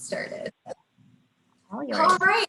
started. All right,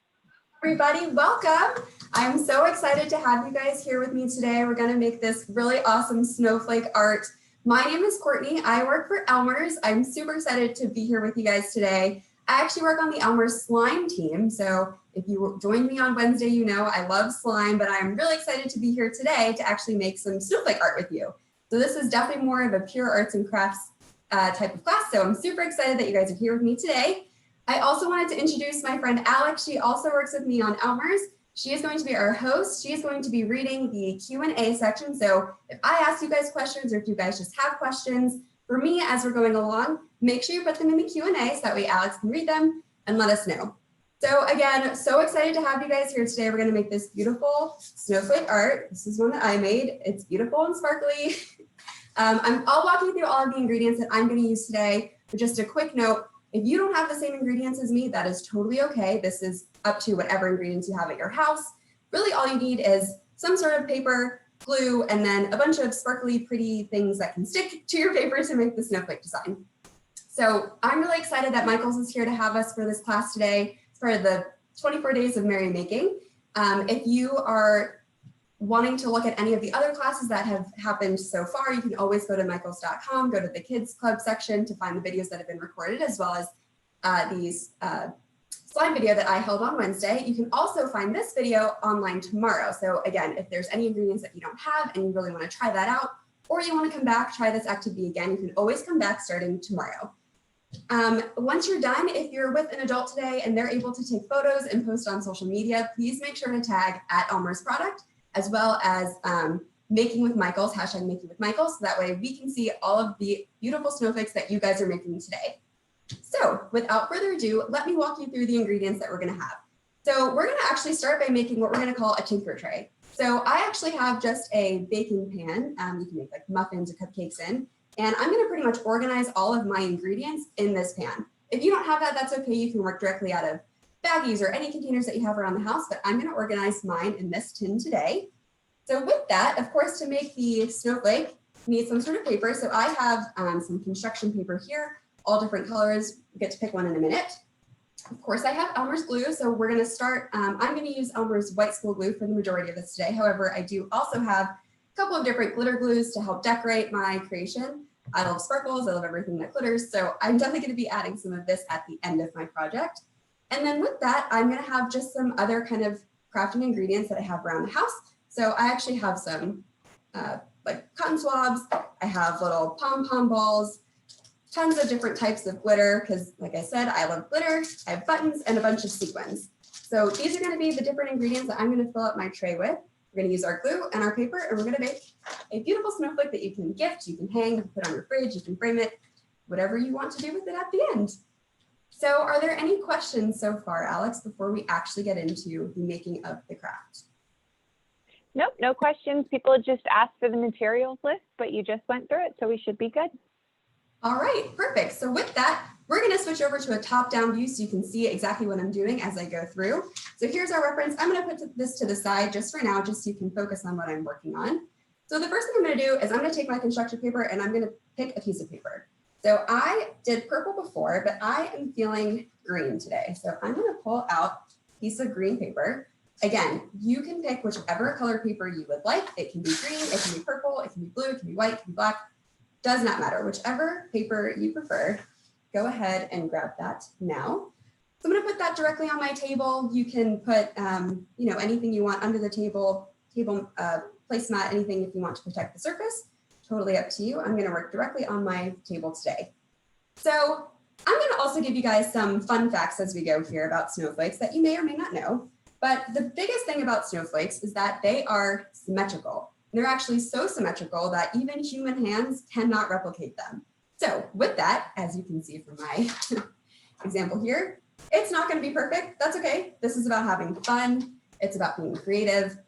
everybody, welcome. I'm so excited to have you guys here with me today. We're going to make this really awesome snowflake art. My name is Courtney. I work for Elmers. I'm super excited to be here with you guys today. I actually work on the Elmers slime team. So if you joined me on Wednesday, you know I love slime, but I'm really excited to be here today to actually make some snowflake art with you. So this is definitely more of a pure arts and crafts type of class. So I'm super excited that you guys are here with me today. I also wanted to introduce my friend Alex. She also works with me on Elmers. She is going to be our host. She is going to be reading the Q&A section. So if I ask you guys questions or if you guys just have questions for me as we're going along, make sure you put them in the Q&A so that way Alex can read them and let us know. So again, so excited to have you guys here today. We're going to make this beautiful snowflake art. This is one that I made. It's beautiful and sparkly. I'll walk you through all of the ingredients that I'm going to use today. But just a quick note, if you don't have the same ingredients as me, that is totally okay. This is up to whatever ingredients you have at your house. Really all you need is some sort of paper, glue, and then a bunch of sparkly, pretty things that can stick to your paper to make the snowflake design. So I'm really excited that Michaels is here to have us for this class today. It's part of the 24 days of merry making. If you are wanting to look at any of the other classes that have happened so far, you can always go to michaels.com, go to the Kids Club section to find the videos that have been recorded, as well as these slide video that I held on Wednesday. You can also find this video online tomorrow. So again, if there's any ingredients that you don't have and you really want to try that out, or you want to come back, try this activity again, you can always come back starting tomorrow. Once you're done, if you're with an adult today and they're able to take photos and post on social media, please make sure to tag @ElmersProduct, as well as making with Michaels, hashtag making with Michaels, so that way we can see all of the beautiful snowflakes that you guys are making today. So without further ado, let me walk you through the ingredients that we're gonna have. So we're gonna actually start by making what we're gonna call a tinker tray. So I actually have just a baking pan. You can make like muffins or cupcakes in, and I'm gonna pretty much organize all of my ingredients in this pan. If you don't have that, that's okay. You can work directly out of baggies or any containers that you have around the house, but I'm going to organize mine in this tin today. So with that, of course, to make the snowflake, you need some sort of paper. So I have some construction paper here, all different colors. You get to pick one in a minute. Of course, I have Elmer's glue. So we're going to start, I'm going to use Elmer's white school glue for the majority of this today. However, I do also have a couple of different glitter glues to help decorate my creation. I love sparkles. I love everything that glitters. So I'm definitely going to be adding some of this at the end of my project. And then with that, I'm going to have just some other kind of crafting ingredients that I have around the house. So I actually have some like cotton swabs. I have little pom-pom balls, tons of different types of glitter, because like I said, I love glitter. I have buttons and a bunch of sequins. So these are going to be the different ingredients that I'm going to fill up my tray with. We're going to use our glue and our paper, and we're going to make a beautiful snowflake that you can gift, you can hang, you can put on your fridge, you can frame it, whatever you want to do with it at the end. So are there any questions so far, Alex, before we actually get into the making of the craft? Nope, no questions. People just asked for the materials list, but you just went through it, so we should be good. All right, perfect. So with that, we're going to switch over to a top-down view so you can see exactly what I'm doing as I go through. So here's our reference. I'm going to put this to the side just for now, just so you can focus on what I'm working on. So the first thing I'm going to do is I'm going to take my construction paper and I'm going to pick a piece of paper. So I did purple before, but I am feeling green today. So I'm going to pull out a piece of green paper. Again, you can pick whichever color paper you would like. It can be green, it can be purple, it can be blue, it can be white, it can be black. Does not matter. Whichever paper you prefer, go ahead and grab that now. So I'm going to put that directly on my table. You can put, you know, anything you want under the table placemat, anything if you want to protect the surface. Totally up to you. I'm going to work directly on my table today. So I'm going to also give you guys some fun facts as we go here about snowflakes that you may or may not know. But the biggest thing about snowflakes is that they are symmetrical. They're actually so symmetrical that even human hands cannot replicate them. So with that, as you can see from my example here, it's not going to be perfect. That's okay. This is about having fun. It's about being creative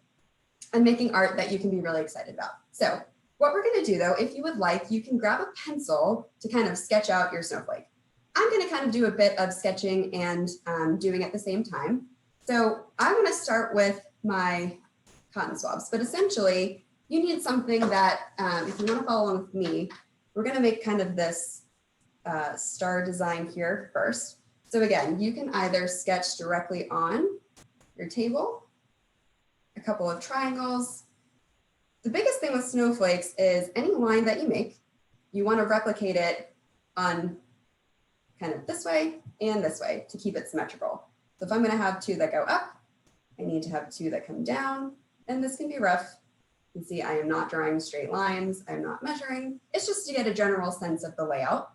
and making art that you can be really excited about. So what we're going to do, though, if you would like, you can grab a pencil to kind of sketch out your snowflake. I'm going to kind of do a bit of sketching and doing at the same time. So I'm going to start with my cotton swabs, but essentially you need something that, if you want to follow along with me, we're going to make kind of this star design here first. So again, you can either sketch directly on your table, a couple of triangles. The biggest thing with snowflakes is any line that you make, you want to replicate it on kind of this way and this way to keep it symmetrical. So if I'm going to have two that go up, I need to have two that come down, and this can be rough. You can see I am not drawing straight lines. I'm not measuring. It's just to get a general sense of the layout.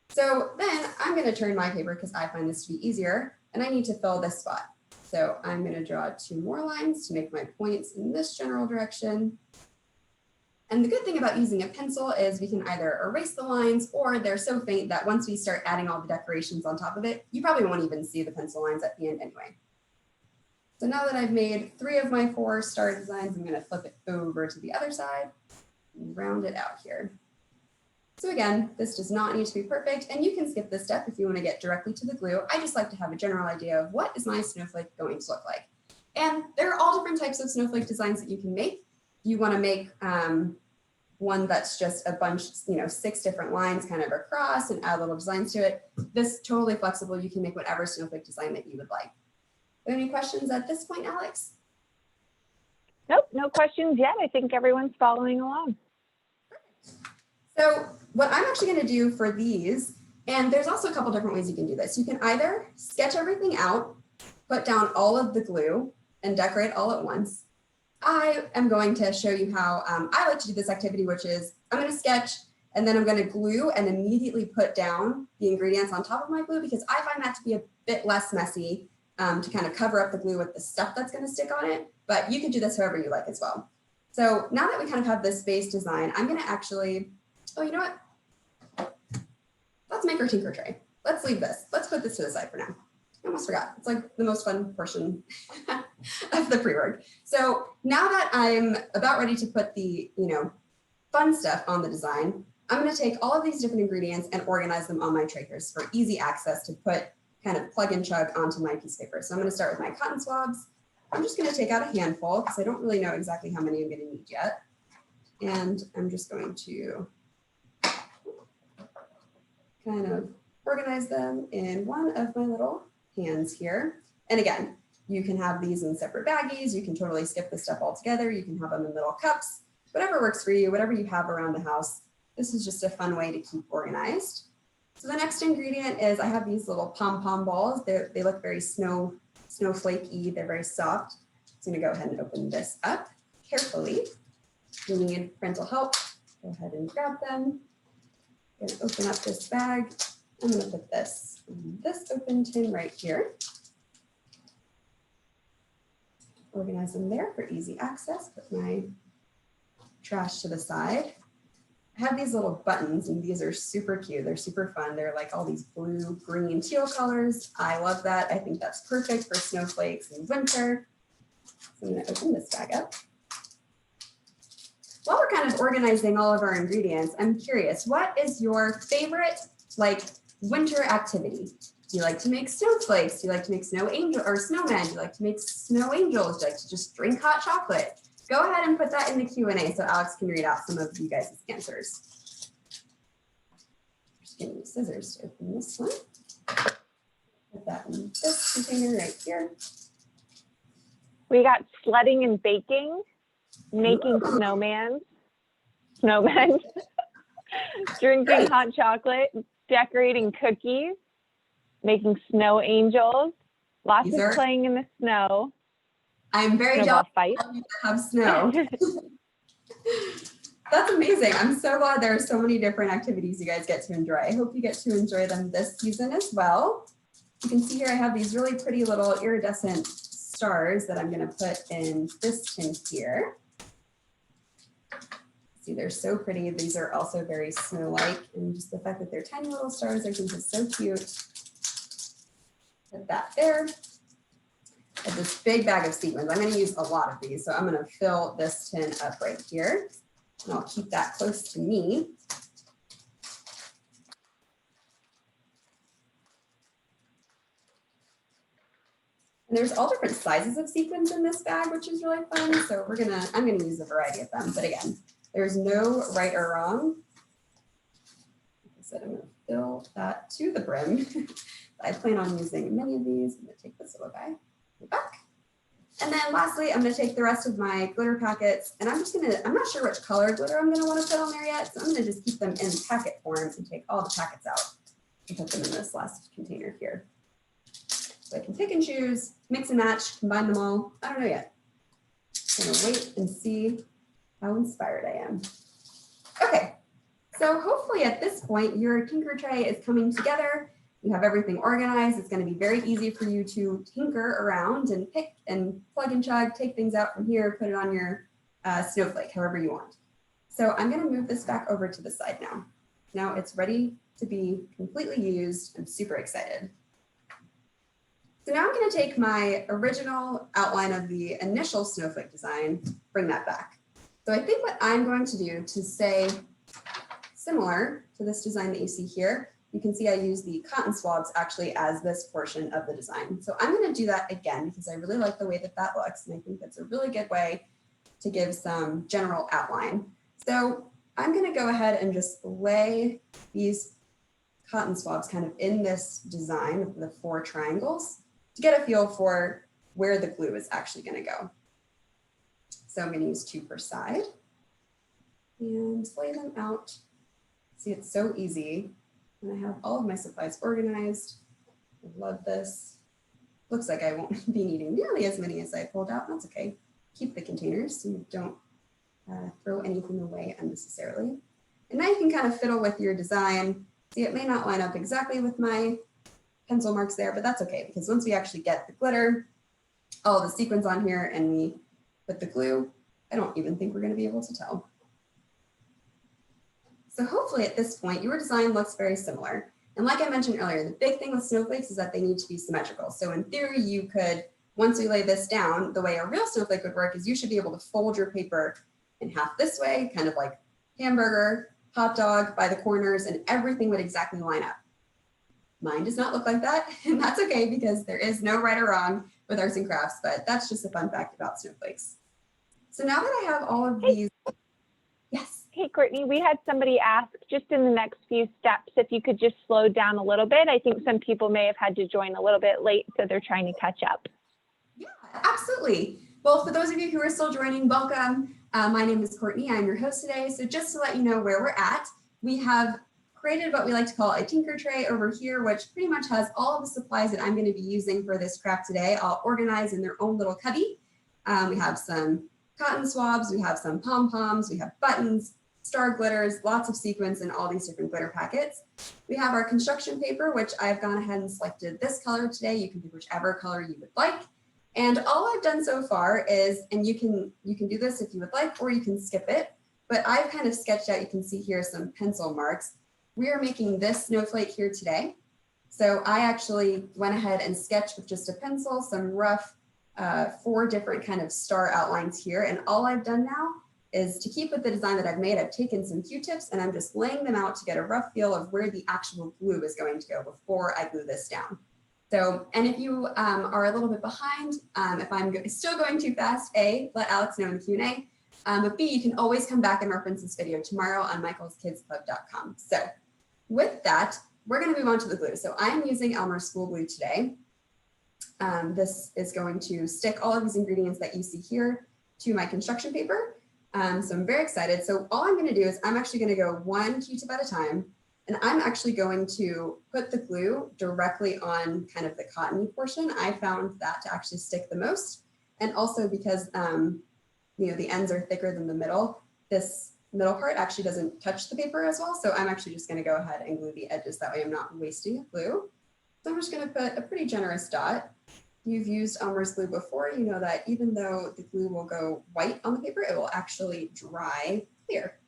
So then I'm going to turn my paper because I find this to be easier, and I need to fill this spot. So I'm going to draw two more lines to make my points in this general direction. And the good thing about using a pencil is we can either erase the lines, or they're so faint that once we start adding all the decorations on top of it, you probably won't even see the pencil lines at the end anyway. So now that I've made 3 of my 4 star designs, I'm going to flip it over to the other side and round it out here. So again, this does not need to be perfect, and you can skip this step if you want to get directly to the glue. I just like to have a general idea of what is my snowflake going to look like. And there are all different types of snowflake designs that you can make. You want to make one that's just a bunch, 6 different lines kind of across and add little designs to it. This is totally flexible. You can make whatever snowflake design that you would like. Any questions at this point, Alex? Nope, no questions yet. I think everyone's following along. So what I'm actually going to do for these, and there's also a couple different ways you can do this. You can either sketch everything out, put down all of the glue, and decorate all at once. I am going to show you how I like to do this activity, which is I'm going to sketch, and then I'm going to glue and immediately put down the ingredients on top of my glue, because I find that to be a bit less messy to kind of cover up the glue with the stuff that's going to stick on it. But you can do this however you like as well. So now that we kind of have this base design, I'm going to actually, oh, you know what? Let's make our tinker tray. Let's leave this. Let's put this to the side for now. I almost forgot. It's like the most fun portion of the pre-work. So now that I'm about ready to put the, fun stuff on the design, I'm going to take all of these different ingredients and organize them on my tray here for easy access to put kind of plug and chug onto my piece of paper. So I'm going to start with my cotton swabs. I'm just going to take out a handful because I don't really know exactly how many I'm going to need yet. And I'm just going to kind of organize them in one of my little hands here. And again, you can have these in separate baggies. You can totally skip this stuff altogether. You can have them in little cups, whatever works for you, whatever you have around the house. This is just a fun way to keep organized. So the next ingredient is I have these little pom-pom balls. They look very snowflakey. They're very soft. So I'm gonna go ahead and open this up carefully. If you need parental help, go ahead and grab them. I'm gonna open up this bag. I'm gonna put this in this open tin right here. Organize them there for easy access. Put my trash to the side. I have these little buttons, and these are super cute. They're super fun. They're like all these blue, green, teal colors. I love that. I think that's perfect for snowflakes in winter. So I'm gonna open this bag up. While we're kind of organizing all of our ingredients, I'm curious, what is your favorite winter activity? Do you like to make snowflakes? Do you like to make snow angel or snowmen? Do you like to make snow angels? Do you like to just drink hot chocolate? Go ahead and put that in the Q&A so Alex can read out some of you guys' answers. Just getting the scissors to open this one. Put that in this container right here. We got sledding and baking, making snowmen, drinking hot chocolate, decorating cookies, making snow angels, lots of playing in the snow. I'm very jealous of you that have snow. That's amazing. I'm so glad there are so many different activities you guys get to enjoy. I hope you get to enjoy them this season as well. You can see here I have these really pretty little iridescent stars that I'm going to put in this tin here. See, they're so pretty. These are also very snow-like, and just the fact that they're tiny little stars I think is so cute. Put that there. I have this big bag of sequins. I'm going to use a lot of these, so I'm going to fill this tin up right here, and I'll keep that close to me. And there's all different sizes of sequins in this bag, which is really fun. So I'm gonna use a variety of them. But again, there's no right or wrong. Like I said, I'm gonna fill that to the brim. I plan on using many of these. I'm gonna take this little guy back. And then lastly, I'm gonna take the rest of my glitter packets and I'm not sure which color glitter I'm gonna wanna put on there yet. So I'm gonna just keep them in packet form and take all the packets out and put them in this last container here. So I can pick and choose, mix and match, combine them all. I don't know yet. I'm gonna wait and see how inspired I am. Okay, so hopefully at this point, your tinker tray is coming together. You have everything organized. It's going to be very easy for you to tinker around and pick and plug and chug, take things out from here, put it on your snowflake, however you want. So I'm going to move this back over to the side now. Now it's ready to be completely used. I'm super excited. So now I'm going to take my original outline of the initial snowflake design, bring that back. So I think what I'm going to do to say similar to this design that you see here, you can see I use the cotton swabs actually as this portion of the design. So I'm going to do that again because I really like the way that that looks. And I think that's a really good way to give some general outline. So I'm going to go ahead and just lay these cotton swabs kind of in this design of the 4 triangles to get a feel for where the glue is actually going to go. So I'm going to use 2 per side and lay them out. See, it's so easy. And I have all of my supplies organized. I love this. Looks like I won't be needing nearly as many as I pulled out. That's okay. Keep the containers so you don't throw anything away unnecessarily. And now you can kind of fiddle with your design. See, it may not line up exactly with my pencil marks there, but that's okay because once we actually get the glitter, all the sequins on here and we put the glue, I don't even think we're going to be able to tell. So hopefully at this point, your design looks very similar. And like I mentioned earlier, the big thing with snowflakes is that they need to be symmetrical. So in theory, you could, once we lay this down, the way a real snowflake would work is you should be able to fold your paper in half this way, kind of like hamburger, hot dog by the corners, and everything would exactly line up. Mine does not look like that, and that's okay because there is no right or wrong with arts and crafts, but that's just a fun fact about snowflakes. So now that I have all of these, yes. Hey, Courtney, we had somebody ask just in the next few steps if you could just slow down a little bit. I think some people may have had to join a little bit late, so they're trying to catch up. Yeah, absolutely. Well, for those of you who are still joining, welcome. My name is Courtney. I'm your host today. So just to let you know where we're at, we have created what we like to call a tinker tray over here, which pretty much has all of the supplies that I'm going to be using for this craft today, all organized in their own little cubby. We have some cotton swabs, we have some pom-poms, we have buttons, star glitters, lots of sequins, and all these different glitter packets. We have our construction paper, which I've gone ahead and selected this color today. You can pick whichever color you would like. And all I've done so far is, and you can do this if you would like, or you can skip it, but I've kind of sketched out, you can see here some pencil marks. We are making this snowflake here today. So I actually went ahead and sketched with just a pencil, some rough 4 different kind of star outlines here. And all I've done now is to keep with the design that I've made, I've taken some Q-tips and I'm just laying them out to get a rough feel of where the actual glue is going to go before I glue this down. So, and if you are a little bit behind, if I'm still going too fast, A, let Alex know in the Q&A, but B, you can always come back and reference this video tomorrow on michaelskidsclub.com. So with that, we're gonna move on to the glue. So I'm using Elmers Glue today. This is going to stick all of these ingredients that you see here to my construction paper. So I'm very excited. So all I'm going to do is I'm actually going to go 1 Q-tip at a time, and I'm actually going to put the glue directly on kind of the cottony portion. I found that to actually stick the most, and also because you know, the ends are thicker than the middle, this middle part actually doesn't touch the paper as well. So I'm actually just going to go ahead and glue the edges. That way I'm not wasting glue. So I'm just going to put a pretty generous dot. You've used Elmer's Glue before, you know that even though the glue will go white on the paper, it will actually dry clear.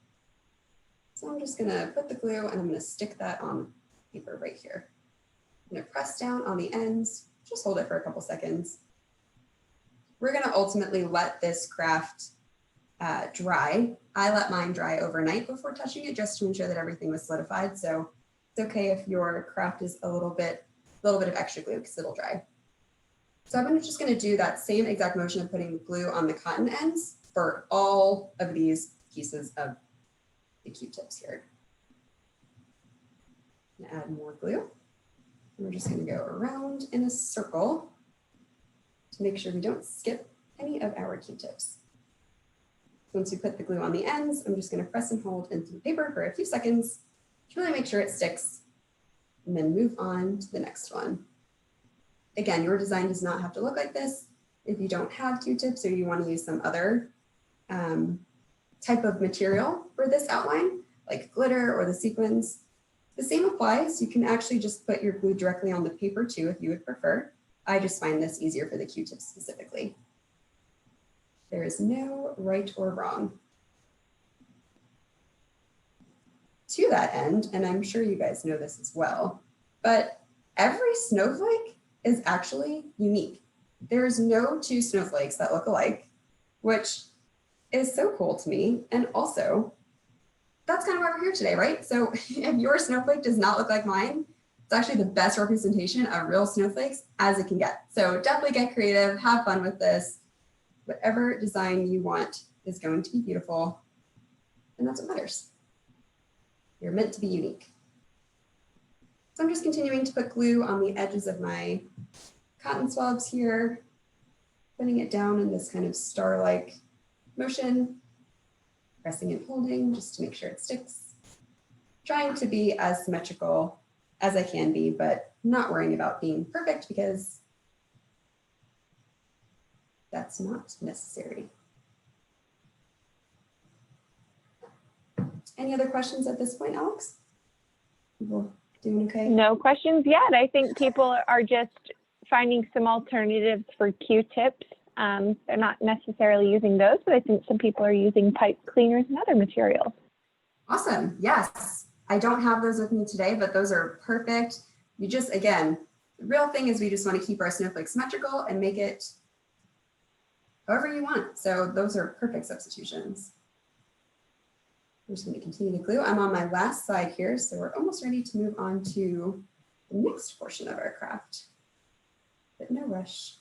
So I'm just gonna put the glue and I'm gonna stick that on paper right here. I'm gonna press down on the ends, just hold it for a couple seconds. We're gonna ultimately let this craft dry. I let mine dry overnight before touching it just to ensure that everything was solidified. So it's okay if your craft is a little bit of extra glue because it'll dry. So I'm just going to do that same exact motion of putting glue on the cotton ends for all of these pieces of the Q-tips here. I'm going to add more glue. We're just going to go around in a circle to make sure we don't skip any of our Q-tips. Once we put the glue on the ends, I'm just going to press and hold into the paper for a few seconds to really make sure it sticks, and then move on to the next one. Again, your design does not have to look like this. If you don't have Q-tips or you want to use some other type of material for this outline, like glitter or the sequins, the same applies. You can actually just put your glue directly on the paper too, if you would prefer. I just find this easier for the Q-tips specifically. There is no right or wrong. To that end, and I'm sure you guys know this as well, but every snowflake is actually unique. There's no two snowflakes that look alike, which is so cool to me. And also, that's kind of why we're here today, right? So if your snowflake does not look like mine, it's actually the best representation of real snowflakes as it can get. So definitely get creative, have fun with this. Whatever design you want is going to be beautiful, and that's what matters. You're meant to be unique. So I'm just continuing to put glue on the edges of my cotton swabs here, putting it down in this kind of star-like motion, pressing and holding just to make sure it sticks. Trying to be as symmetrical as I can be, but not worrying about being perfect because that's not necessary. Any other questions at this point, Alex? People doing okay? No questions yet. I think people are just finding some alternatives for Q-tips. They're not necessarily using those, but I think some people are using pipe cleaners and other materials. Awesome. Yes. I don't have those with me today, but those are perfect. You just, again, the real thing is we just want to keep our snowflake symmetrical and make it however you want. So those are perfect substitutions. I'm just going to continue to glue. I'm on my last side here, so we're almost ready to move on to the next portion of our craft, but no rush.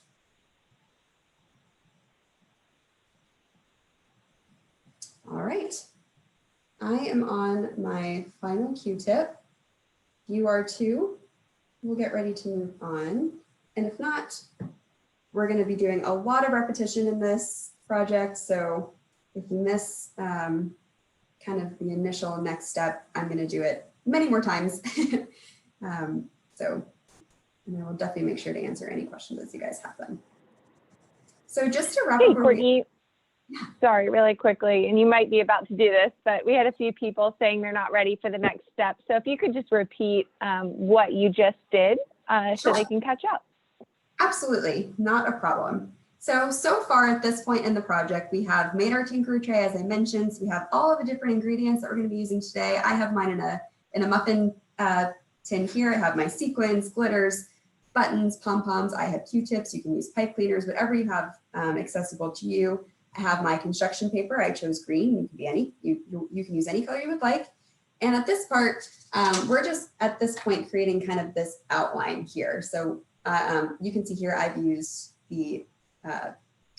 All right, I am on my final Q-tip. You are too. We'll get ready to move on. And if not, we're going to be doing a lot of repetition in this project. So if you miss kind of the initial next step, I'm going to do it many more times. So and I will definitely make sure to answer any questions as you guys have them. So just to wrap up. Hey, Courtney, sorry, really quickly, and you might be about to do this, but we had a few people saying they're not ready for the next step. So if you could just repeat what you just did so they can catch up. Absolutely, not a problem. So far at this point in the project, we have made our tinker tray, as I mentioned. So we have all of the different ingredients that we're going to be using today. I have mine in a muffin tin here. I have my sequins, glitters, buttons, pom-poms. I have Q-tips. You can use pipe cleaners, whatever you have accessible to you. I have my construction paper. I chose green. You can be any. You can use any color you would like. And at this part, we're just at this point creating kind of this outline here. So you can see here I've used the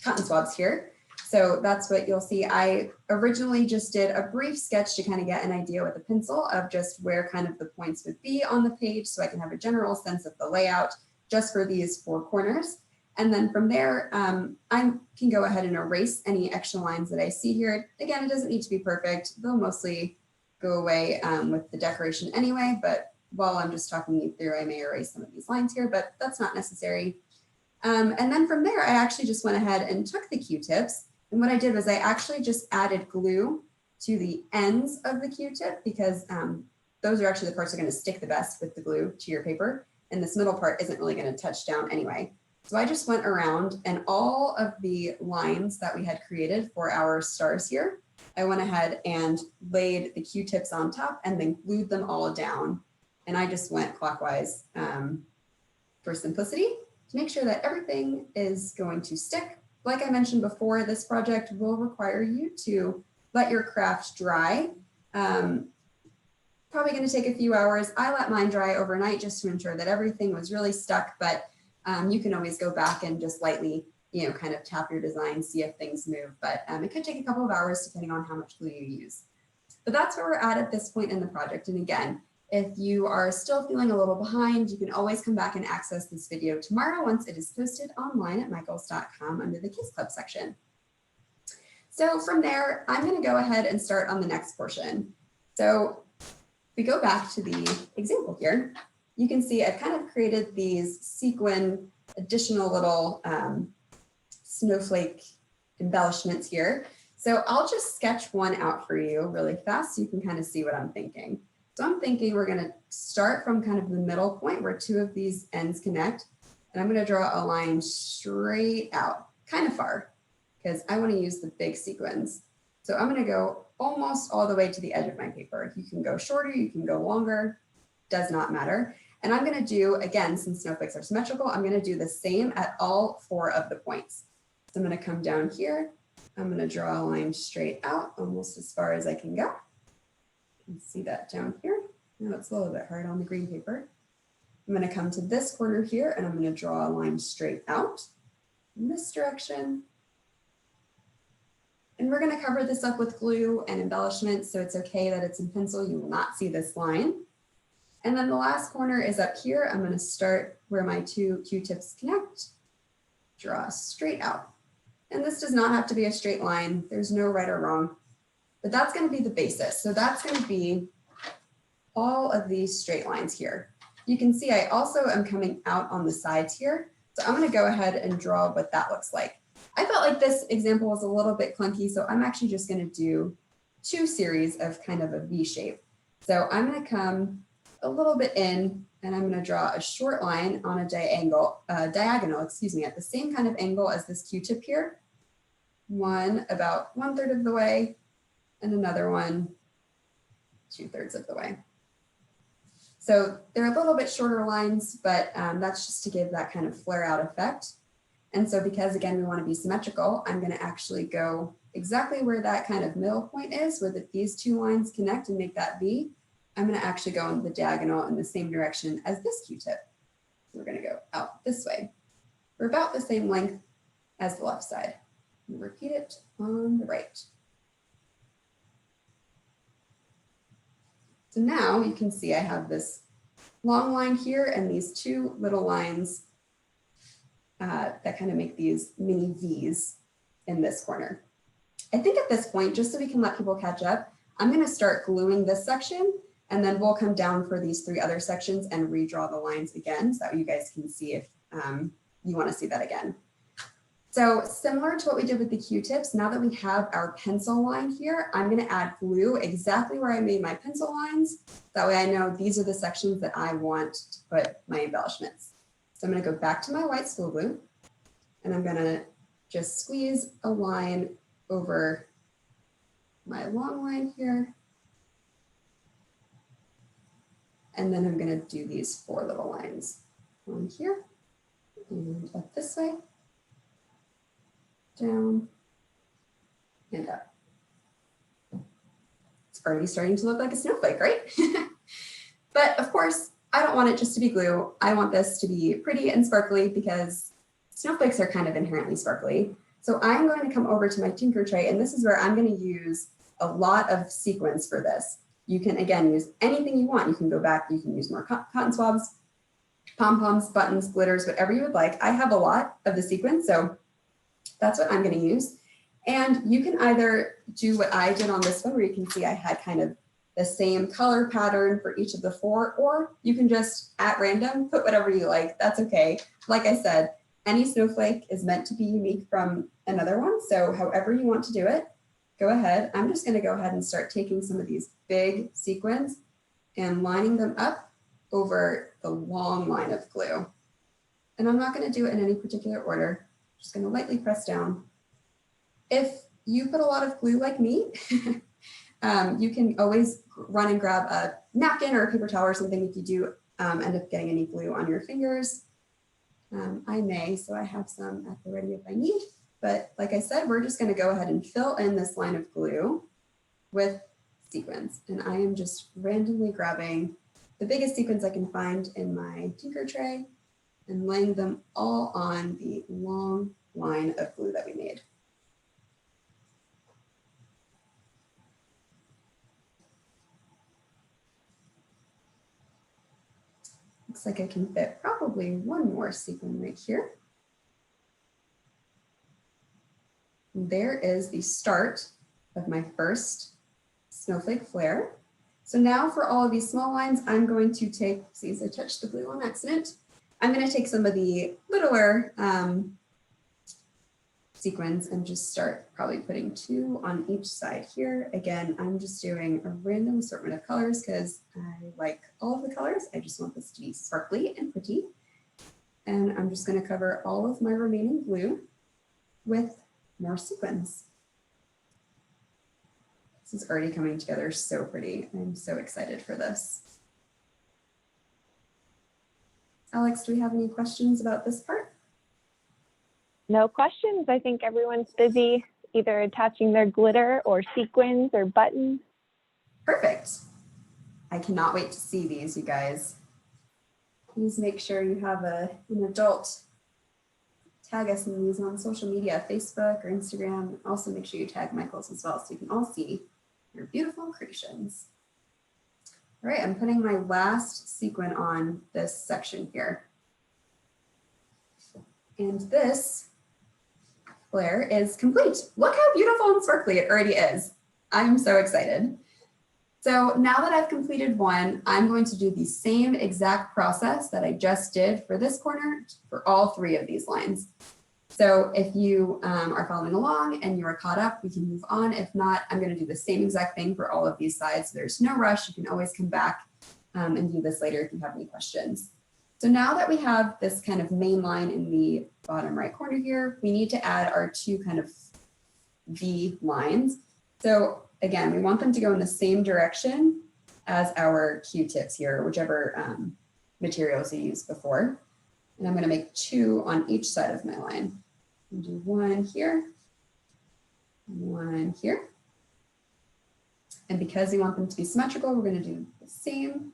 cotton swabs here. So that's what you'll see. I originally just did a brief sketch to kind of get an idea with a pencil of just where kind of the points would be on the page so I can have a general sense of the layout just for these 4 corners. And then from there, I can go ahead and erase any extra lines that I see here. Again, it doesn't need to be perfect. They'll mostly go away with the decoration anyway, but while I'm just talking you through, I may erase some of these lines here, but that's not necessary. And then from there, I actually just went ahead and took the Q-tips. And what I did was I actually just added glue to the ends of the Q-tip because those are actually the parts that are going to stick the best with the glue to your paper. And this middle part isn't really going to touch down anyway. So I just went around and all of the lines that we had created for our stars here, I went ahead and laid the Q-tips on top and then glued them all down. And I just went clockwise for simplicity to make sure that everything is going to stick. Like I mentioned before, this project will require you to let your craft dry. Probably going to take a few hours. I let mine dry overnight just to ensure that everything was really stuck, but you can always go back and just lightly, kind of tap your design, see if things move, but it could take a couple of hours depending on how much glue you use. But that's where we're at this point in the project. And again, If you are still feeling a little behind, you can always come back and access this video tomorrow once it is posted online at michaels.com under the Kids Club section. So from there, I'm going to go ahead and start on the next portion. So if we go back to the example here, you can see I've kind of created these sequin additional little snowflake embellishments here. So I'll just sketch one out for you really fast so you can kind of see what I'm thinking. So I'm thinking we're going to start from kind of the middle point where two of these ends connect. And I'm going to draw a line straight out, kind of far, because I want to use the big sequins. So I'm going to go almost all the way to the edge of my paper. You can go shorter, you can go longer, does not matter. And I'm going to do, again, since snowflakes are symmetrical, I'm going to do the same at all 4 of the points. So I'm going to come down here. I'm going to draw a line straight out almost as far as I can go. You can see that down here. Now it's a little bit hard on the green paper. I'm going to come to this corner here and I'm going to draw a line straight out in this direction. And we're going to cover this up with glue and embellishments, so it's okay that it's in pencil. You will not see this line. And then the last corner is up here. I'm going to start where my 2 Q-tips connect, draw straight out. And this does not have to be a straight line. There's no right or wrong. But that's going to be the basis. So that's going to be all of these straight lines here. You can see I also am coming out on the sides here. So I'm going to go ahead and draw what that looks like. I felt like this example was a little bit clunky, so I'm actually just going to do 2 series of kind of a V shape. So I'm going to come a little bit in and I'm going to draw a short line on a diagonal, at the same kind of angle as this Q-tip here. One about 1/3 of the way, and another one 2/3 of the way. So they're a little bit shorter lines, but that's just to give that kind of flare out effect. And so because again, we want to be symmetrical, I'm going to actually go exactly where that kind of middle point is, where these 2 lines connect and make that V. I'm going to actually go in the diagonal in the same direction as this Q-tip. We're going to go out this way. We're about the same length as the left side. And repeat it on the right. So now you can see I have this long line here and these 2 little lines that kind of make these mini V's in this corner. I think at this point, just so we can let people catch up, I'm going to start gluing this section and then we'll come down for these 3 other sections and redraw the lines again so that you guys can see if you want to see that again. So similar to what we did with the Q-tips, now that we have our pencil line here, I'm going to add glue exactly where I made my pencil lines. That way I know these are the sections that I want to put my embellishments. So I'm going to go back to my white school glue and I'm going to just squeeze a line over my long line here. And then I'm going to do these 4 little lines on here and up this way, down and up. It's already starting to look like a snowflake, right? But of course, I don't want it just to be glue. I want this to be pretty and sparkly because snowflakes are kind of inherently sparkly. So I'm going to come over to my tinker tray and this is where I'm going to use a lot of sequins for this. You can, again, use anything you want. You can go back, you can use more cotton swabs, pom-poms, buttons, glitters, whatever you would like. I have a lot of the sequins, so that's what I'm going to use. And you can either do what I did on this one, where you can see I had kind of the same color pattern for each of the 4, or you can just at random put whatever you like. That's okay. Like I said, any snowflake is meant to be unique from another one. So however you want to do it, go ahead. I'm just going to go ahead and start taking some of these big sequins and lining them up over the long line of glue. And I'm not going to do it in any particular order. I'm just going to lightly press down. If you put a lot of glue like me, you can always run and grab a napkin or a paper towel or something if you do end up getting any glue on your fingers. I may, so I have some at the ready if I need. But like I said, we're just going to go ahead and fill in this line of glue with sequins. And I am just randomly grabbing the biggest sequins I can find in my tinker tray and laying them all on the long line of glue that we made. Looks like I can fit probably one more sequin right here. And there is the start of my first snowflake flare. So now for all of these small lines, I'm going to take, see as I touched the glue on accident, I'm going to take some of the littler sequins and just start probably putting 2 on each side here. Again, I'm just doing a random assortment of colors because I like all of the colors. I just want this to be sparkly and pretty. And I'm just going to cover all of my remaining glue with more sequins. This is already coming together so pretty. I'm so excited for this. Alex, do we have any questions about this part? No questions. I think everyone's busy either attaching their glitter or sequins or buttons. Perfect. I cannot wait to see these, you guys. Please make sure you have an adult tag us in these on social media, Facebook or Instagram. Also make sure you tag Michael's as well so you can all see your beautiful creations. All right, I'm putting my last sequin on this section here. And this flare is complete. Look how beautiful and sparkly it already is. I'm so excited. So now that I've completed one, I'm going to do the same exact process that I just did for this corner for all 3 of these lines. So if you are following along and you are caught up, we can move on. If not, I'm going to do the same exact thing for all of these sides. So there's no rush. You can always come back and do this later if you have any questions. So now that we have this kind of main line in the bottom right corner here, we need to add our 2 kind of V lines. So again, we want them to go in the same direction as our Q-tips here, whichever materials you used before. And I'm going to make 2 on each side of my line. And do 1 here, 1 here. And because we want them to be symmetrical, we're going to do the same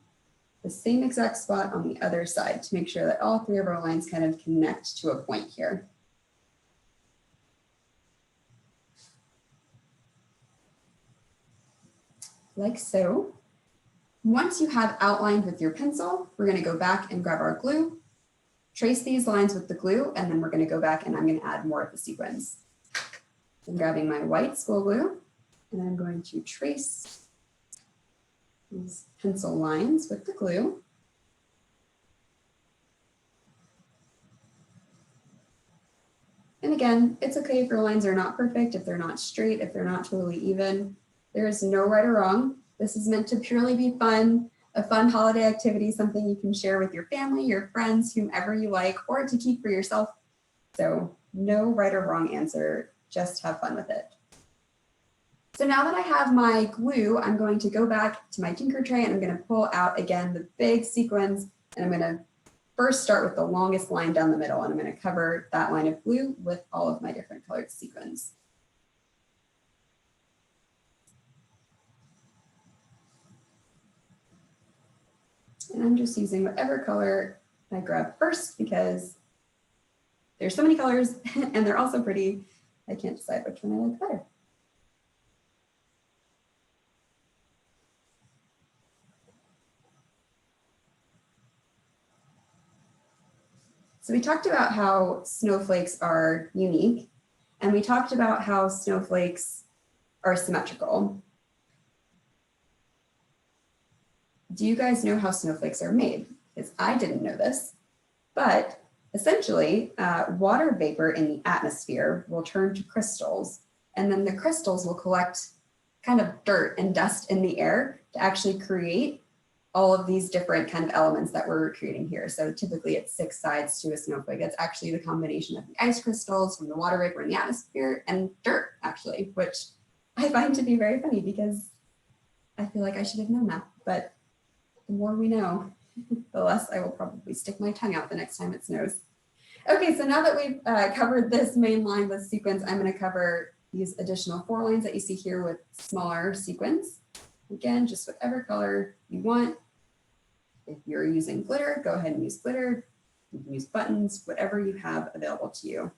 exact spot on the other side to make sure that all 3 of our lines kind of connect to a point here. Like so. Once you have outlined with your pencil, we're going to go back and grab our glue, trace these lines with the glue, and then we're going to go back and I'm going to add more of the sequins. I'm grabbing my white school glue and I'm going to trace these pencil lines with the glue. And again, it's okay if your lines are not perfect, if they're not straight, if they're not totally even. There is no right or wrong. This is meant to purely be fun, a fun holiday activity, something you can share with your family, your friends, whomever you like, or to keep for yourself. So no right or wrong answer, just have fun with it. So now that I have my glue, I'm going to go back to my tinker tray and I'm going to pull out again the big sequins, and I'm going to first start with the longest line down the middle, and I'm going to cover that line of glue with all of my different colored sequins. And I'm just using whatever color I grab first because there's so many colors and they're also pretty. I can't decide which one I like better. So we talked about how snowflakes are unique, and we talked about how snowflakes are symmetrical. Do you guys know how snowflakes are made? Because I didn't know this, but essentially water vapor in the atmosphere will turn to crystals, and then the crystals will collect kind of dirt and dust in the air to actually create all of these different kind of elements that we're creating here. So typically it's 6 sides to a snowflake. That's actually the combination of the ice crystals from the water vapor in the atmosphere and dirt, actually, which I find to be very funny because I feel like I should have known that. But the more we know, the less I will probably stick my tongue out the next time it snows. Okay, so now that we've covered this main line with sequins, I'm going to cover these additional 4 lines that you see here with smaller sequins. Again, just whatever color you want. If you're using glitter, go ahead and use glitter. You can use buttons, whatever you have available to you.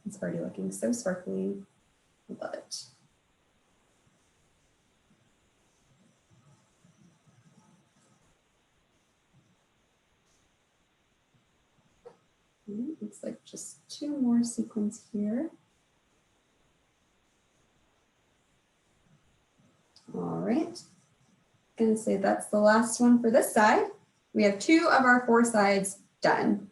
It's already looking so sparkly. I love it. Looks like just 2 more sequins here. All right, gonna say that's the last one for this side. We have 2 of our 4 sides done.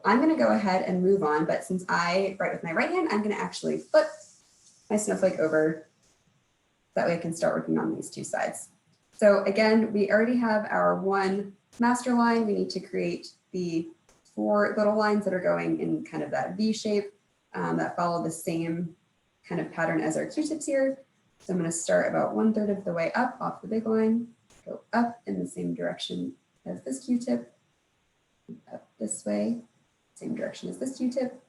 I'm gonna go ahead and move on, but since I write with my right hand, I'm gonna actually flip my snowflake over. That way I can start working on these 2 sides. So again, we already have our 1 master line. We need to create the 4 little lines that are going in kind of that V shape that follow the same kind of pattern as our Q-tips here. So I'm going to start about 1/3 of the way up off the big line, go up in the same direction as this Q-tip, up this way, same direction as this Q-tip.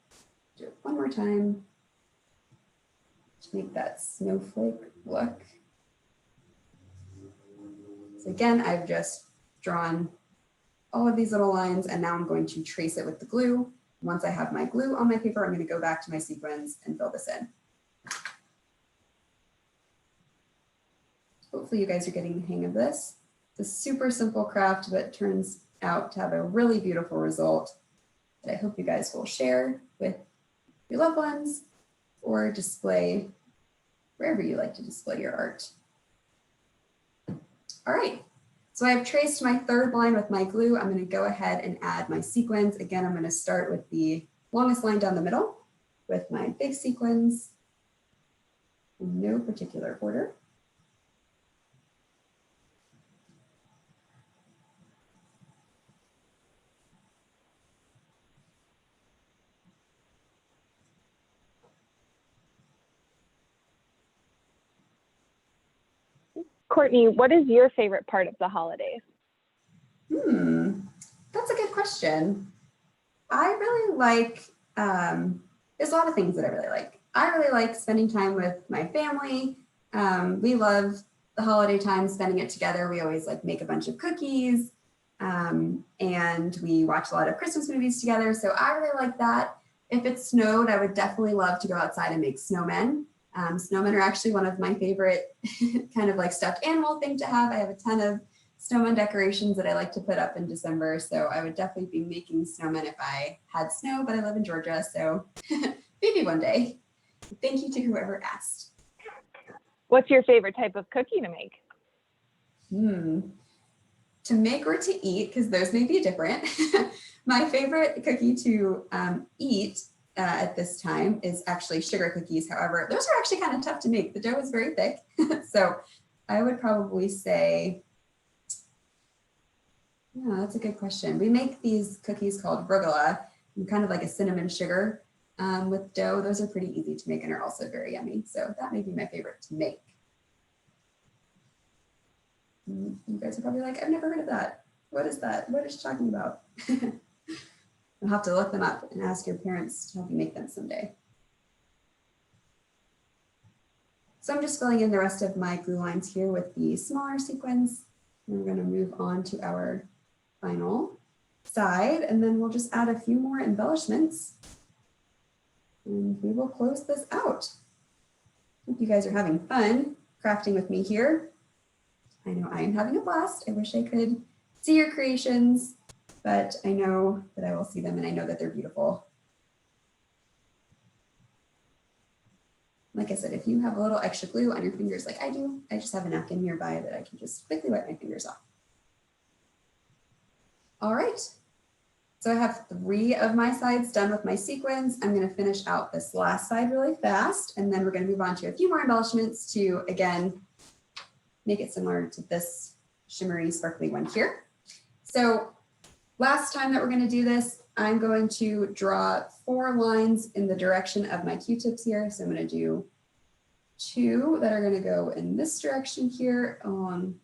Do it one more time to make that snowflake look. So again, I've just drawn all of these little lines and now I'm going to trace it with the glue. Once I have my glue on my paper, I'm going to go back to my sequins and fill this in. Hopefully you guys are getting the hang of this. It's a super simple craft, but turns out to have a really beautiful result that I hope you guys will share with your loved ones or display wherever you like to display your art. All right, so I have traced my 3rd line with my glue. I'm going to go ahead and add my sequins. Again, I'm going to start with the longest line down the middle with my big sequins in no particular order. Courtney, what is your favorite part of the holidays? That's a good question. I really like, there's a lot of things that I really like. I really like spending time with my family. We love the holiday time, spending it together. We always like make a bunch of cookies and we watch a lot of Christmas movies together. So I really like that. If it snowed, I would definitely love to go outside and make snowmen. Snowmen are actually one of my favorite kind of like stuffed animal thing to have. I have a ton of snowman decorations that I like to put up in December. So I would definitely be making snowmen if I had snow, but I live in Georgia. So maybe one day. Thank you to whoever asked. What's your favorite type of cookie to make? To make or to eat, because those may be different. My favorite cookie to eat at this time is actually sugar cookies. However, those are actually kind of tough to make. The dough is very thick. So I would probably say, yeah, that's a good question. We make these cookies called rugala, kind of like a cinnamon sugar with dough. Those are pretty easy to make and are also very yummy. So that may be my favorite to make. You guys are probably like, I've never heard of that. What is that? What is she talking about? You'll have to look them up and ask your parents to help you make them someday. So I'm just filling in the rest of my glue lines here with the smaller sequins. And we're going to move on to our final side, and then we'll just add a few more embellishments. And we will close this out. Hope you guys are having fun crafting with me here. I know I am having a blast. I wish I could see your creations, but I know that I will see them and I know that they're beautiful. Like I said, if you have a little extra glue on your fingers like I do, I just have a napkin nearby that I can just quickly wipe my fingers off. All right, so I have 3 of my sides done with my sequins. I'm going to finish out this last side really fast, and then we're going to move on to a few more embellishments to, again, make it similar to this shimmery, sparkly one here. So last time that we're going to do this, I'm going to draw 4 lines in the direction of my Q-tips here. So I'm going to do 2 that are going to go in this direction here along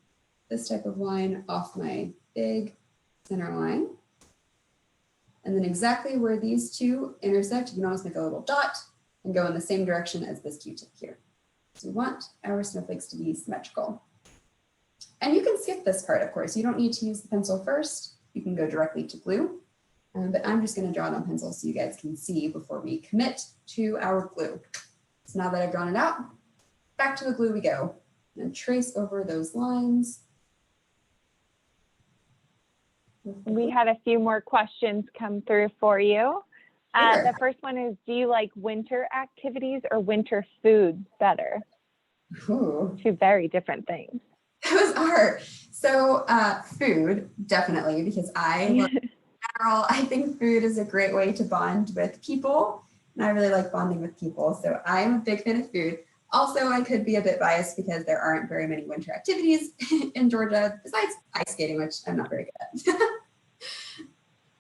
this type of line off my big center line. And then exactly where these 2 intersect, you can almost make a little dot and go in the same direction as this Q-tip here. So we want our snowflakes to be symmetrical. And you can skip this part, of course. You don't need to use the pencil first. You can go directly to glue. But I'm just going to draw it on pencil so you guys can see before we commit to our glue. So now that I've drawn it out, back to the glue we go. And trace over those lines. We had a few more questions come through for you. Sure. The first one is, do you like winter activities or winter food better? Ooh. Two very different things. Those are. So food, definitely, because I love, in general, I think food is a great way to bond with people. And I really like bonding with people. So I'm a big fan of food. Also, I could be a bit biased because there aren't very many winter activities in Georgia, besides ice skating, which I'm not very good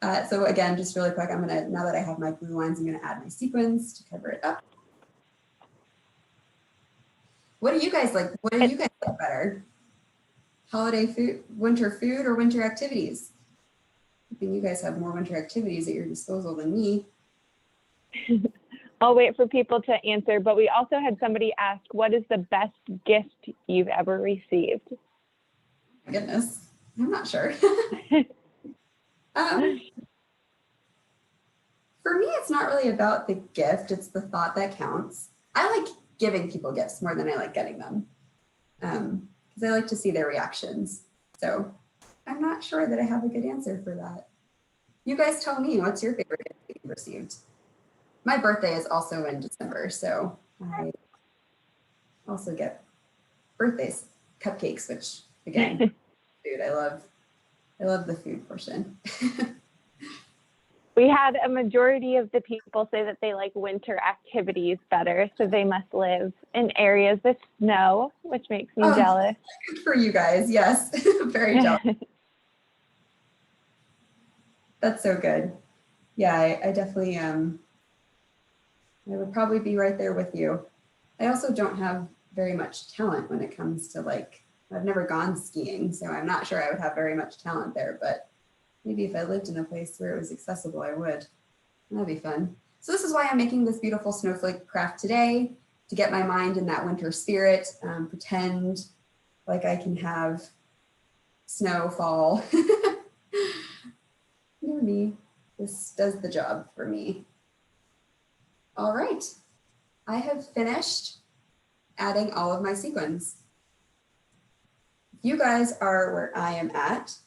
at. So again, just really quick, now that I have my glue lines, I'm gonna add my sequins to cover it up. What do you guys like? What do you guys like better? Holiday food, winter food, or winter activities? I think you guys have more winter activities at your disposal than me. I'll wait for people to answer, but we also had somebody ask, what is the best gift you've ever received? My goodness, I'm not sure. For me, it's not really about the gift, it's the thought that counts. I like giving people gifts more than I like getting them, because I like to see their reactions. So I'm not sure that I have a good answer for that. You guys tell me, what's your favorite gift that you received? My birthday is also in December, so I also get birthdays cupcakes, which again, food. I love the food portion. We had a majority of the people say that they like winter activities better, so they must live in areas with snow, which makes me jealous. Good for you guys, yes, very jealous. That's so good. Yeah, I definitely I would probably be right there with you. I also don't have very much talent when it comes to I've never gone skiing, so I'm not sure I would have very much talent there, but maybe if I lived in a place where it was accessible, I would. That'd be fun. So this is why I'm making this beautiful snowflake craft today, to get my mind in that winter spirit, pretend like I can have snow fall. Near me, this does the job for me. All right, I have finished adding all of my sequins. If you guys are where I am at,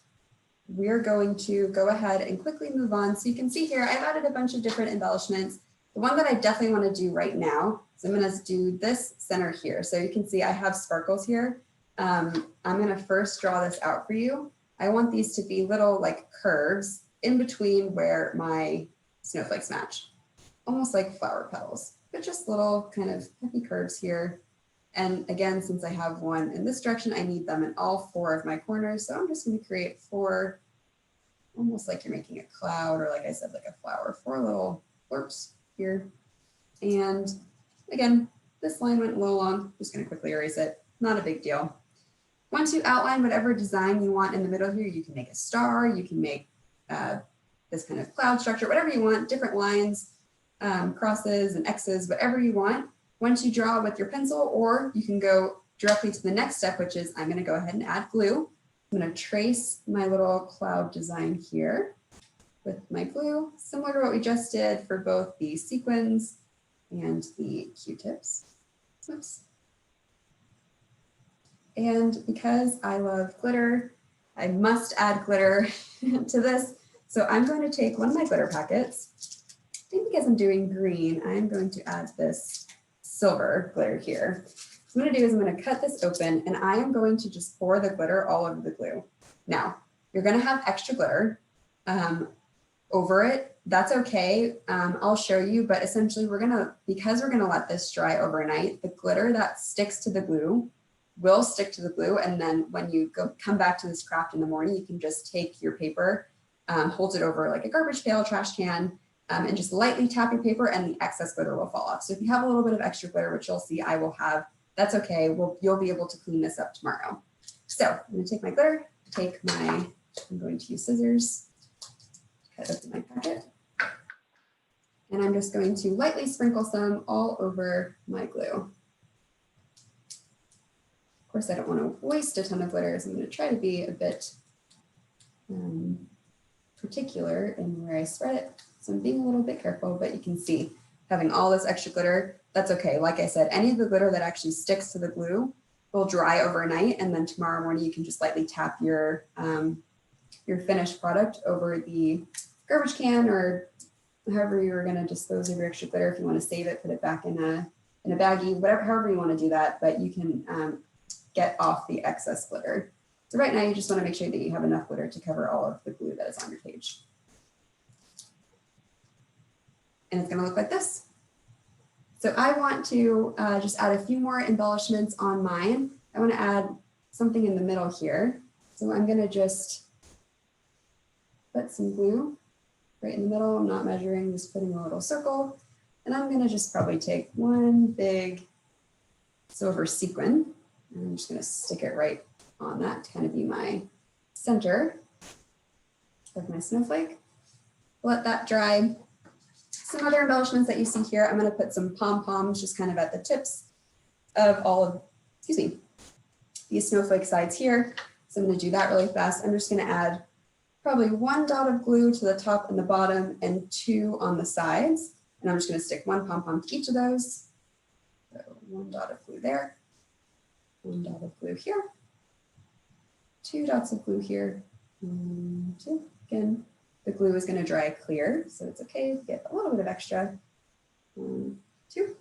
we're going to go ahead and quickly move on. So you can see here, I've added a bunch of different embellishments. The one that I definitely want to do right now is I'm going to do this center here. So you can see I have sparkles here. I'm going to first draw this out for you. I want these to be little curves in between where my snowflakes match, almost like flower petals, but just little kind of puffy curves here. And again, since I have one in this direction, I need them in all 4 of my corners. So I'm just going to create 4, almost like you're making a cloud, or like I said, like a flower, 4 little blurps here. And again, this line went a little long. Just going to quickly erase it. Not a big deal. Once you outline whatever design you want in the middle here, you can make a star, you can make this kind of cloud structure, whatever you want, different lines, crosses and X's, whatever you want. Once you draw with your pencil, or you can go directly to the next step, which is I'm going to go ahead and add glue. I'm going to trace my little cloud design here with my glue, similar to what we just did for both the sequins and the Q-tips. Oops. And because I love glitter, I must add glitter to this. So I'm going to take one of my glitter packets. I think because I'm doing green, I'm going to add this silver glitter here. What I'm going to do is I'm going to cut this open, and I am going to just pour the glitter all over the glue. Now, you're going to have extra glitter over it. That's okay. I'll show you, but essentially because we're going to let this dry overnight, the glitter that sticks to the glue will stick to the glue. And then when you come back to this craft in the morning, you can just take your paper, hold it over like a garbage pail, trash can, and just lightly tap your paper, and the excess glitter will fall off. So if you have a little bit of extra glitter, which you'll see I will have, that's okay. You'll be able to clean this up tomorrow. So I'm going to take my glitter, I'm going to use scissors, cut open my packet, and I'm just going to lightly sprinkle some all over my glue. Of course, I don't want to waste a ton of glitter, so I'm going to try to be a bit particular in where I spread it. So I'm being a little bit careful, but you can see having all this extra glitter, that's okay. Like I said, any of the glitter that actually sticks to the glue will dry overnight, and then tomorrow morning you can just lightly tap your your finished product over the garbage can, or however you're going to dispose of your extra glitter. If you want to save it, put it back in a baggie, whatever, however you want to do that, but you can get off the excess glitter. So right now you just want to make sure that you have enough glitter to cover all of the glue that is on your page. And it's going to look like this. So I want to just add a few more embellishments on mine. I want to add something in the middle here. So I'm going to just put some glue right in the middle. I'm not measuring, just putting a little circle. And I'm going to just probably take one big silver sequin. And I'm just going to stick it right on that to kind of be my center of my snowflake. Let that dry. Some other embellishments that you see here, I'm going to put some pom-poms just kind of at the tips of all of, these snowflake sides here. So I'm going to do that really fast. I'm just going to add probably 1 dot of glue to the top and the bottom and 2 on the sides. And I'm just going to stick 1 pom-pom to each of those. So 1 dot of glue there, 1 dot of glue here, 2 dots of glue here, 1, 2. Again, the glue is going to dry clear, so it's okay to get a little bit of extra. 1, 2.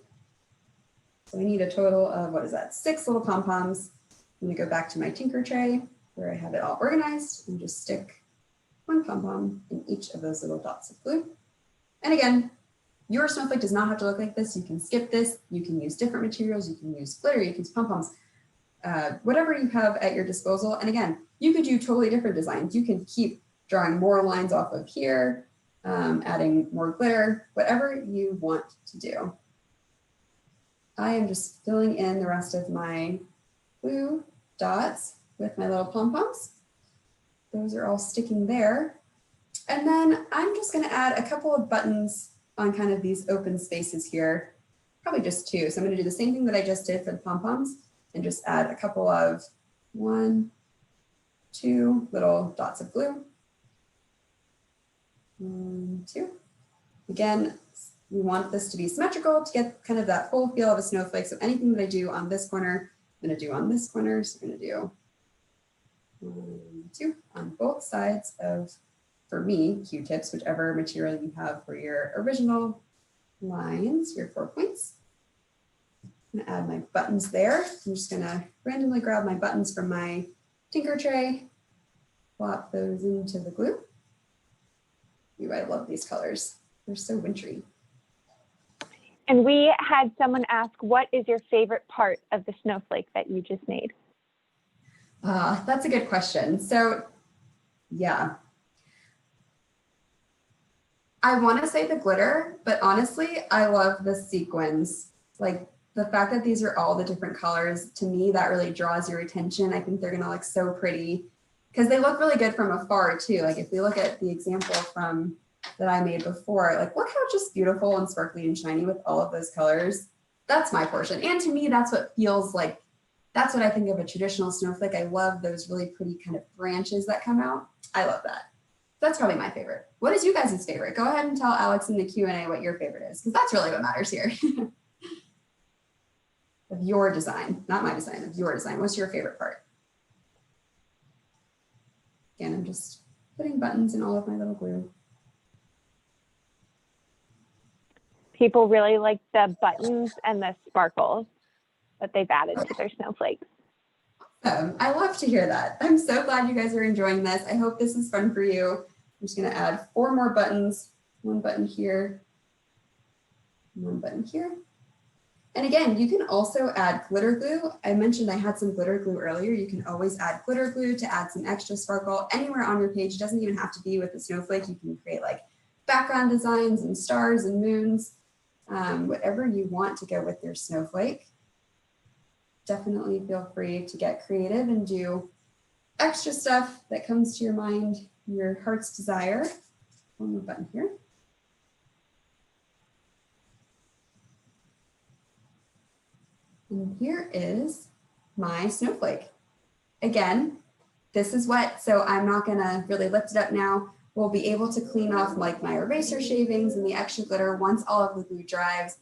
So I need a total of, what is that, 6 little pom-poms. I'm going to go back to my tinker tray where I have it all organized and just stick 1 pom-pom in each of those little dots of glue. And again, your snowflake does not have to look like this. You can skip this. You can use different materials. You can use glitter. You can use pom-poms, whatever you have at your disposal. And again, you could do totally different designs. You can keep drawing more lines off of here, adding more glitter, whatever you want to do. I am just filling in the rest of my glue dots with my little pom-poms. Those are all sticking there. And then I'm just going to add a couple of buttons on kind of these open spaces here, probably just 2. So I'm going to do the same thing that I just did for the pom-poms and just add a couple of 1, 2 little dots of glue. 1, 2. Again, we want this to be symmetrical to get kind of that full feel of a snowflake. So anything that I do on this corner, I'm going to do on this corner. So I'm going to do 1, 2 on both sides of, for me, Q-tips, whichever material you have for your original lines, your 4 points. I'm going to add my buttons there. I'm just going to randomly grab my buttons from my tinker tray, plop those into the glue. Ooh, I love these colors. They're so wintry. And we had someone ask, what is your favorite part of the snowflake that you just made? That's a good question. So yeah, I want to say the glitter, but honestly, I love the sequins. Like the fact that these are all the different colors, to me, that really draws your attention. I think they're going to look so pretty because they look really good from afar too. Like if we look at the example from that I made before, like look how just beautiful and sparkly and shiny with all of those colors. That's my portion. And to me, that's what feels like, that's what I think of a traditional snowflake. I love those really pretty kind of branches that come out. I love that. That's probably my favorite. What is you guys' favorite? Go ahead and tell Alex in the Q&A what your favorite is, because that's really what matters here. Of your design, not my design, of your design. What's your favorite part? Again, I'm just putting buttons in all of my little glue. People really like the buttons and the sparkles that they've added to their snowflakes. I love to hear that. I'm so glad you guys are enjoying this. I hope this is fun for you. I'm just going to add 4 more buttons, 1 button here, 1 button here. And again, you can also add glitter glue. I mentioned I had some glitter glue earlier. You can always add glitter glue to add some extra sparkle anywhere on your page. It doesn't even have to be with the snowflake. You can create like background designs and stars and moons, whatever you want to go with your snowflake. Definitely feel free to get creative and do extra stuff that comes to your mind, your heart's desire. 1 more button here. And here is my snowflake. Again, this is wet, so I'm not gonna really lift it up now. We'll be able to clean off like my eraser shavings and the extra glitter once all of the glue dries.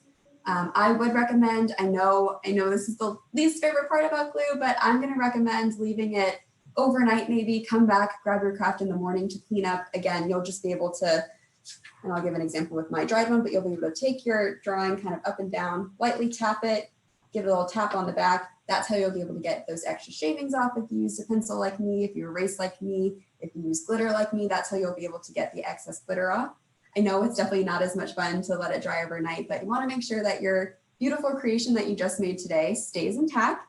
I would recommend, I know this is the least favorite part about glue, but I'm gonna recommend leaving it overnight, maybe come back, grab your craft in the morning to clean up. Again, you'll just be able to, and I'll give an example with my dried one, but you'll be able to take your drawing kind of up and down, lightly tap it, give it a little tap on the back. That's how you'll be able to get those extra shavings off if you used a pencil like me, if you erase like me, if you use glitter like me, that's how you'll be able to get the excess glitter off. I know it's definitely not as much fun to let it dry overnight, but you want to make sure that your beautiful creation that you just made today stays intact.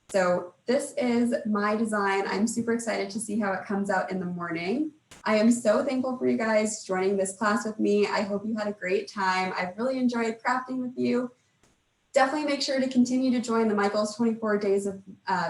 So this is my design. I'm super excited to see how it comes out in the morning. I am so thankful for you guys joining this class with me. I hope you had a great time. I've really enjoyed crafting with you. Definitely make sure to continue to join the Michael's 24 Days of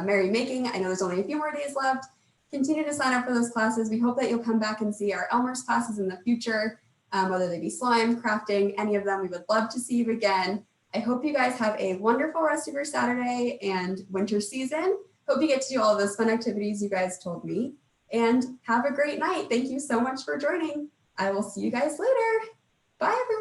Merry Making. I know there's only a few more days left. Continue to sign up for those classes. We hope that you'll come back and see our Elmer's classes in the future, whether they be slime, crafting, any of them. We would love to see you again. I hope you guys have a wonderful rest of your Saturday and winter season. Hope you get to do all of those fun activities you guys told me. And have a great night. Thank you so much for joining. I will see you guys later. Bye, everyone.